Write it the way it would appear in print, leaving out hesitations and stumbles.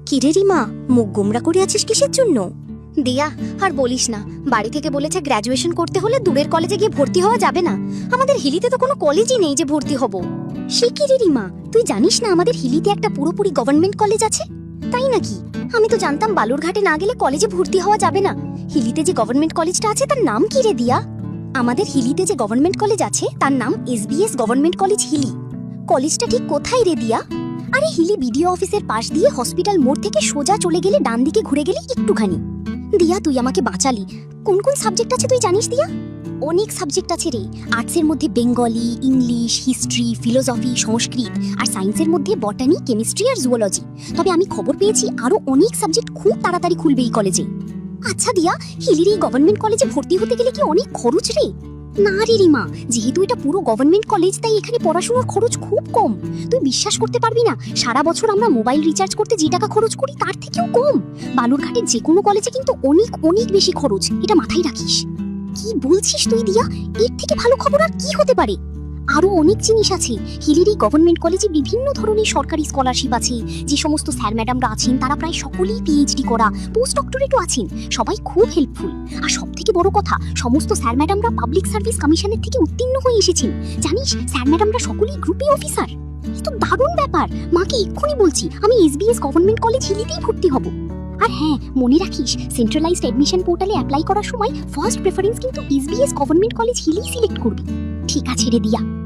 কিরে রিমা, মুখ গোমরা করে আছিস কিসের জন্য? দিয়া, আর বলিস না, বাড়ি থেকে বলেছে গ্র্যাজুয়েশন করতে হলে দূরের কলেজে গিয়ে ভর্তি হওয়া যাবে না। আমাদের হিলিতে তো কোনো কলেজই নেই যে ভর্তি হব। সে কি রে রিমা, তুই জানিস না আমাদের হিলিতে একটা পুরোপুরি গভর্নমেন্ট কলেজ আছে? তাই নাকি? আমি তো জানতাম বালুরঘাটে না গেলে কলেজে ভর্তি হওয়া যাবে না। হিলিতে যে গভর্নমেন্ট কলেজটা আছে তার নাম কি রে দিয়া? আমাদের হিলিতে যে গভর্নমেন্ট কলেজ আছে তার নাম SBS গভর্নমেন্ট কলেজ হিলি। কলেজটা ঠিক কোথায় রে দিয়া? আরে হিলি বিডিও অফিসের পাশ দিয়ে হসপিটাল মোড় থেকে সোজা চলে গেলে ডান দিকে ঘুরে গেলে একটুখানি। দিয়া, তুই আমাকে বাঁচালি। কোন কোন সাবজেক্ট আছে তুই জানিস দিয়া? অনেক সাবজেক্ট আছে রে। আর্টসের মধ্যে বেঙ্গলি, ইংলিশ, হিস্ট্রি, ফিলোসফি, সংস্কৃত, আর সায়েন্সের মধ্যে বটানি, কেমিস্ট্রি আর জুওলজি। তবে আমি খবর পেয়েছি আরো অনেক সাবজেক্ট খুব তাড়াতাড়ি খুলবে এই কলেজে। আচ্ছা দিয়া, হিলির এই গভর্নমেন্ট কলেজে ভর্তি হতে গেলে কি অনেক খরচ রে? না রে রিমা, যেহেতু এটা পুরো গভর্নমেন্ট কলেজ তাই এখানে পড়াশোনার খরচ খুব কম। তুই বিশ্বাস করতে পারবি না, সারা বছর আমরা মোবাইল রিচার্জ করতে যে টাকা খরচ করি তার থেকেও কম। বালুরঘাটের যে কোনো কলেজে কিন্তু অনেক অনেক বেশি খরচ, এটা মাথায় রাখিস। কি বলছিস তুই দিয়া? এর থেকে ভালো খবর আর কি হতে পারে? আরো অনেক জিনিস আছে। হিলির এই গভর্নমেন্ট কলেজে বিভিন্ন ধরনের সরকারি স্কলারশিপ আছে। যে সমস্ত স্যার ম্যাডামরা আছেন তারা প্রায় সকলেই পিএইচডি করা, পোস্ট ডক্টরেটও আছেন। সবাই খুব হেল্পফুল। আর সব থেকে বড় কথা, সমস্ত স্যার ম্যাডামরা পাবলিক সার্ভিস কমিশনের থেকে উত্তীর্ণ হয়ে এসেছেন। জানিস, স্যার ম্যাডামরা সকলেই গ্রুপে অফিসার। এ তো দারুণ ব্যাপার। মাকে এক্ষুনি বলছি আমি SBS গভর্নমেন্ট কলেজ হিলিতেই ভর্তি হব। আর হ্যাঁ, মনে রাখিস, সেন্ট্রালাইজড অ্যাডমিশন পোর্টালে অ্যাপ্লাই করার সময় ফার্স্ট প্রেফারেন্স কিন্তু SBS government college Hili select করবি। ঠিক আছে রে দিয়া।